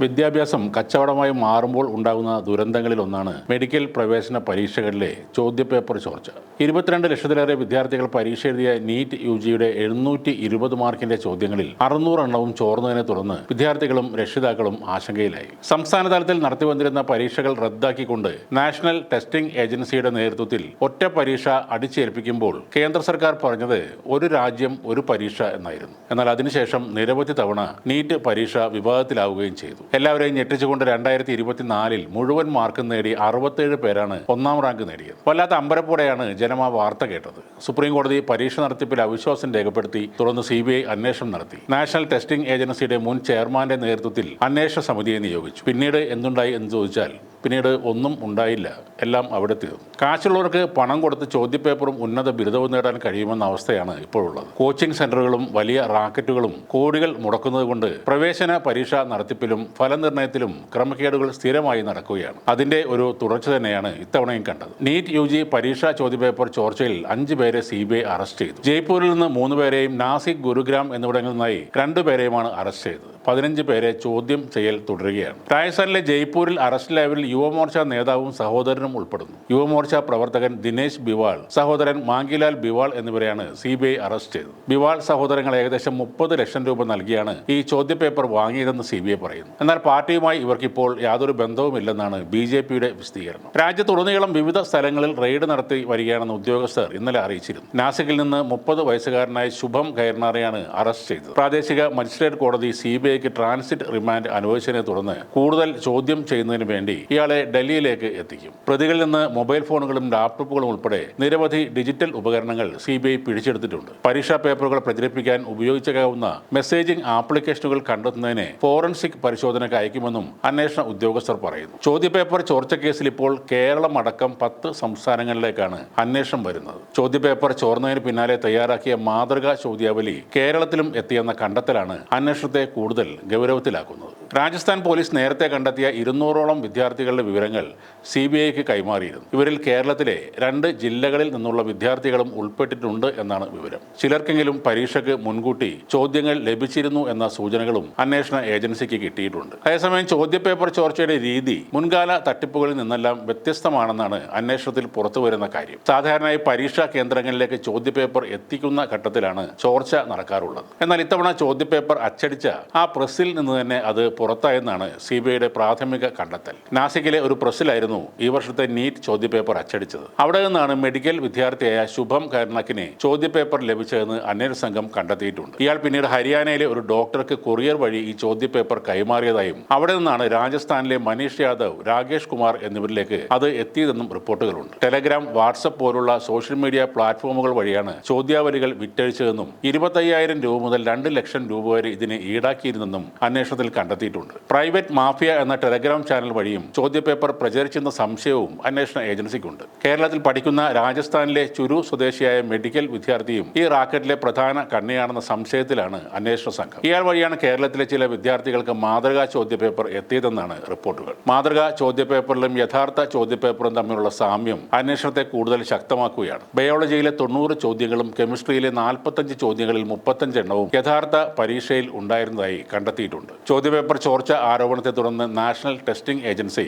വിദ്യാഭ്യാസം കച്ചവടമായി മാറുമ്പോൾ ഉണ്ടാകുന്ന ദുരന്തങ്ങളിലൊന്നാണ് മെഡിക്കൽ പ്രവേശന പരീക്ഷകളിലെ ചോദ്യപേപ്പർ ചോർച്ച. 22 ലക്ഷത്തിലേറെ വിദ്യാർത്ഥികൾ പരീക്ഷ എഴുതിയ നീറ്റ് യുജിയുടെ 720 മാർക്കിന്റെ ചോദ്യങ്ങളിൽ 600 എണ്ണവും ചോർന്നതിനെ തുടർന്ന് വിദ്യാർത്ഥികളും രക്ഷിതാക്കളും ആശങ്കയിലായി. സംസ്ഥാന തലത്തിൽ നടത്തിവന്നിരുന്ന പരീക്ഷകൾ റദ്ദാക്കിക്കൊണ്ട് നാഷണൽ ടെസ്റ്റിംഗ് ഏജൻസിയുടെ നേതൃത്വത്തിൽ ഒറ്റ പരീക്ഷ അടിച്ചേൽപ്പിക്കുമ്പോൾ കേന്ദ്ര സർക്കാർ പറഞ്ഞത് ഒരു രാജ്യം ഒരു പരീക്ഷ എന്നായിരുന്നു. എന്നാൽ അതിനുശേഷം നിരവധി തവണ നീറ്റ് പരീക്ഷ വിവാദത്തിലാവുകയും ചെയ്തു. എല്ലാവരെയും ഞെട്ടിച്ചുകൊണ്ട് 2024 മുഴുവൻ മാർക്കും നേടി 67 പേരാണ് ഒന്നാം റാങ്ക് നേടിയത്. വല്ലാത്ത അമ്പരപ്പോടെയാണ് ജനം ആ വാർത്ത കേട്ടത്. സുപ്രീം കോടതി പരീക്ഷ നടത്തിപ്പിൽ അവിശ്വാസം രേഖപ്പെടുത്തി. തുടർന്ന് CBI അന്വേഷണം നടത്തി. നാഷണൽ ടെസ്റ്റിംഗ് ഏജൻസിയുടെ മുൻ ചെയർമാന്റെ നേതൃത്വത്തിൽ അന്വേഷണ സമിതിയെ നിയോഗിച്ചു. പിന്നീട് എന്തുണ്ടായി എന്ന് ചോദിച്ചാൽ പിന്നീട് ഒന്നും ഉണ്ടായില്ല. എല്ലാം അവിടെ തീർന്നു. കാശുള്ളവർക്ക് പണം കൊടുത്ത് ചോദ്യപേപ്പറും ഉന്നത ബിരുദവും നേടാൻ കഴിയുമെന്ന അവസ്ഥയാണ് ഇപ്പോഴുള്ളത്. കോച്ചിംഗ് സെന്ററുകളും വലിയ റാക്കറ്റുകളും കോടികൾ മുടക്കുന്നത് കൊണ്ട് പ്രവേശന പരീക്ഷ നടത്തിപ്പിലും ഫലനിർണ്ണയത്തിലും ക്രമക്കേടുകൾ സ്ഥിരമായി നടക്കുകയാണ്. അതിന്റെ ഒരു തുടർച്ച തന്നെയാണ് ഇത്തവണയും കണ്ടത്. നീറ്റ് UG പരീക്ഷാ ചോദ്യപേപ്പർ ചോർച്ചയിൽ 5 പേരെ CBI അറസ്റ്റ് ചെയ്തു. ജയ്പൂരിൽ നിന്ന് 3 പേരെയും നാസിക്, ഗുരുഗ്രാം എന്നിവിടങ്ങളിൽ നിന്നായി 2 പേരെയുമാണ് അറസ്റ്റ് ചെയ്തത്. 15 പേരെ ചോദ്യം ചെയ്യൽ തുടരുകയാണ്. രാജസ്ഥാനിലെ ജയ്പൂരിൽ അറസ്റ്റിലായവരിൽ യുവമോർച്ച നേതാവും സഹോദരനും ഉൾപ്പെടുന്നു. യുവമോർച്ച പ്രവർത്തകൻ ദിനേശ് ബിവാൾ, സഹോദരൻ മാങ്കിലാൽ ബിവാൾ എന്നിവരെയാണ് CBI അറസ്റ്റ് ചെയ്തത്. ബിവാൾ സഹോദരങ്ങൾ ഏകദേശം 30 ലക്ഷം രൂപ നൽകിയാണ് ഈ ചോദ്യപേപ്പർ വാങ്ങിയതെന്ന് CBI പറയുന്നു. എന്നാൽ പാർട്ടിയുമായി ഇവർക്കിപ്പോൾ യാതൊരു ബന്ധവുമില്ലെന്നാണ് BJPയുടെ വിശദീകരണം. രാജ്യത്തുടനീളം വിവിധ സ്ഥലങ്ങളിൽ റെയ്ഡ് നടത്തി വരികയാണെന്ന് ഉദ്യോഗസ്ഥർ ഇന്നലെ അറിയിച്ചിരുന്നു. നാസിക്കിൽ നിന്ന് 30 വയസ്സുകാരനായ ശുഭം ഖൈർനാറെയാണ് അറസ്റ്റ് ചെയ്തത്. പ്രാദേശിക മജിസ്ട്രേറ്റ് കോടതി CBIക്ക് ട്രാൻസിറ്റ് റിമാൻഡ് അനുവദിച്ചതിനെ തുടർന്ന് കൂടുതൽ ചോദ്യം ചെയ്യുന്നതിന് വേണ്ടി ഇയാളെ ഡൽഹിയിലേക്ക് എത്തിക്കും. പ്രതികളിൽ നിന്ന് മൊബൈൽ ഫോണുകളും ലാപ്ടോപ്പുകളും ഉൾപ്പെടെ നിരവധി ഡിജിറ്റൽ ഉപകരണങ്ങൾ CBI പിടിച്ചെടുത്തിട്ടുണ്ട്. പരീക്ഷാ പേപ്പറുകൾ പ്രചരിപ്പിക്കാൻ ഉപയോഗിച്ചേക്കാവുന്ന മെസ്സേജിംഗ് ആപ്ലിക്കേഷനുകൾ കണ്ടെത്തുന്നതിന് ഫോറൻസിക് പരിശോധനയ്ക്ക് അയക്കുമെന്നും അന്വേഷണ ഉദ്യോഗസ്ഥർ പറയുന്നു. ചോദ്യപേപ്പർ ചോർച്ച കേസിൽ ഇപ്പോൾ കേരളം അടക്കം 10 സംസ്ഥാനങ്ങളിലേക്കാണ് അന്വേഷണം വരുന്നത്. ചോദ്യപേപ്പർ ചോർന്നതിന് പിന്നാലെ തയ്യാറാക്കിയ മാതൃകാ ചോദ്യാവലി കേരളത്തിലും എത്തിയെന്ന കണ്ടെത്തലാണ് അന്വേഷണത്തെ കൂടുതൽ ഗൗരവത്തിലാക്കുന്നത്. രാജസ്ഥാൻ പോലീസ് നേരത്തെ കണ്ടെത്തിയ 200ഓളം വിദ്യാർത്ഥികളുടെ വിവരങ്ങൾ CBIക്ക് കൈമാറിയിരുന്നു. ഇവരിൽ കേരളത്തിലെ 2 ജില്ലകളിൽ നിന്നുള്ള വിദ്യാർത്ഥികളും ഉൾപ്പെട്ടിട്ടുണ്ട് എന്നാണ് വിവരം. ചിലർക്കെങ്കിലും പരീക്ഷയ്ക്ക് മുൻകൂട്ടി ചോദ്യങ്ങൾ ലഭിച്ചിരുന്നു എന്ന സൂചനകളും അന്വേഷണ ഏജൻസിക്ക് കിട്ടിയിട്ടുണ്ട്. അതേസമയം ചോദ്യപേപ്പർ ചോർച്ചയുടെ രീതി മുൻകാല തട്ടിപ്പുകളിൽ നിന്നെല്ലാം വ്യത്യസ്തമാണെന്നാണ് അന്വേഷണത്തിൽ പുറത്തുവരുന്ന കാര്യം. സാധാരണയായി പരീക്ഷാ കേന്ദ്രങ്ങളിലേക്ക് ചോദ്യപേപ്പർ എത്തിക്കുന്ന ഘട്ടത്തിലാണ് ചോർച്ച നടക്കാറുള്ളത്. എന്നാൽ ഇത്തവണ ചോദ്യപേപ്പർ അച്ചടിച്ച ആ പ്രസ്സിൽ നിന്ന് തന്നെ അത് പുറത്തായെന്നാണ് CBIയുടെ പ്രാഥമിക കണ്ടെത്തൽ. നാസിക്കിലെ ഒരു പ്രസ്സിലായിരുന്നു ഈ വർഷത്തെ നീറ്റ് ചോദ്യപേപ്പർ അച്ചടിച്ചത്. അവിടെ നിന്നാണ് മെഡിക്കൽ വിദ്യാർത്ഥിയായ ശുഭം ഖൈർനാക്കിനെ ചോദ്യപേപ്പർ ലഭിച്ചതെന്ന് അന്വേഷണ സംഘം കണ്ടെത്തിയിട്ടുണ്ട്. ഇയാൾ പിന്നീട് ഹരിയാനയിലെ ഒരു ഡോക്ടർക്ക് കൊറിയർ വഴി ഈ ചോദ്യപേപ്പർ കൈമാറിയതായും അവിടെ നിന്നാണ് രാജസ്ഥാനിലെ മനീഷ് യാദവ്, രാകേഷ് കുമാർ എന്നിവരിലേക്ക് അത് എത്തിയതെന്നും റിപ്പോർട്ടുകളുണ്ട്. ടെലഗ്രാം, വാട്സപ്പ് പോലുള്ള സോഷ്യൽ മീഡിയ പ്ലാറ്റ്ഫോമുകൾ വഴിയാണ് ചോദ്യാവലികൾ വിറ്റഴിച്ചതെന്നും 25,000 രൂപ മുതൽ 2 ലക്ഷം രൂപ വരെ ഇതിന് ഈടാക്കിയിരുന്നെന്നും അന്വേഷണത്തിൽ കണ്ടെത്തിയിട്ടുണ്ട്. പ്രൈവറ്റ് മാഫിയ എന്ന ടെലഗ്രാം ചാനൽ വഴിയും ചോദ്യപേപ്പർ പ്രചരിച്ചെന്ന സംശയവും അന്വേഷണ ഏജൻസിക്കുണ്ട്. കേരളത്തിൽ പഠിക്കുന്ന രാജസ്ഥാനിലെ ചുരു സ്വദേശിയായ മെഡിക്കൽ വിദ്യാർത്ഥിയും ഈ റാക്കറ്റിലെ പ്രധാന കണ്ണിയാണെന്ന സംശയത്തിലാണ് അന്വേഷണ സംഘം. ഇയാൾ വഴിയാണ് കേരളത്തിലെ ചില വിദ്യാർത്ഥികൾക്ക് മാതൃകാ ചോദ്യപേപ്പർ എത്തിയതെന്നാണ് റിപ്പോർട്ടുകൾ. മാതൃകാ ചോദ്യപേപ്പറിലും യഥാർത്ഥ ചോദ്യപേപ്പറും തമ്മിലുള്ള സാമ്യം അന്വേഷണത്തെ കൂടുതൽ ശക്തമാക്കുകയാണ്. ബയോളജിയിലെ 90 ചോദ്യങ്ങളും കെമിസ്ട്രിയിലെ 45 ചോദ്യങ്ങളിൽ 35 എണ്ണവും യഥാർത്ഥ പരീക്ഷയിൽ ഉണ്ടായിരുന്നതായി കണ്ടെത്തിയിട്ടുണ്ട്. ചോദ്യപേപ്പർ ചോർച്ച ആരോപണത്തെ തുടർന്ന് നാഷണൽ ടെസ്റ്റിംഗ് ഏജൻസി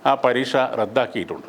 ആ പരീക്ഷ റദ്ദാക്കിയിട്ടുണ്ട്.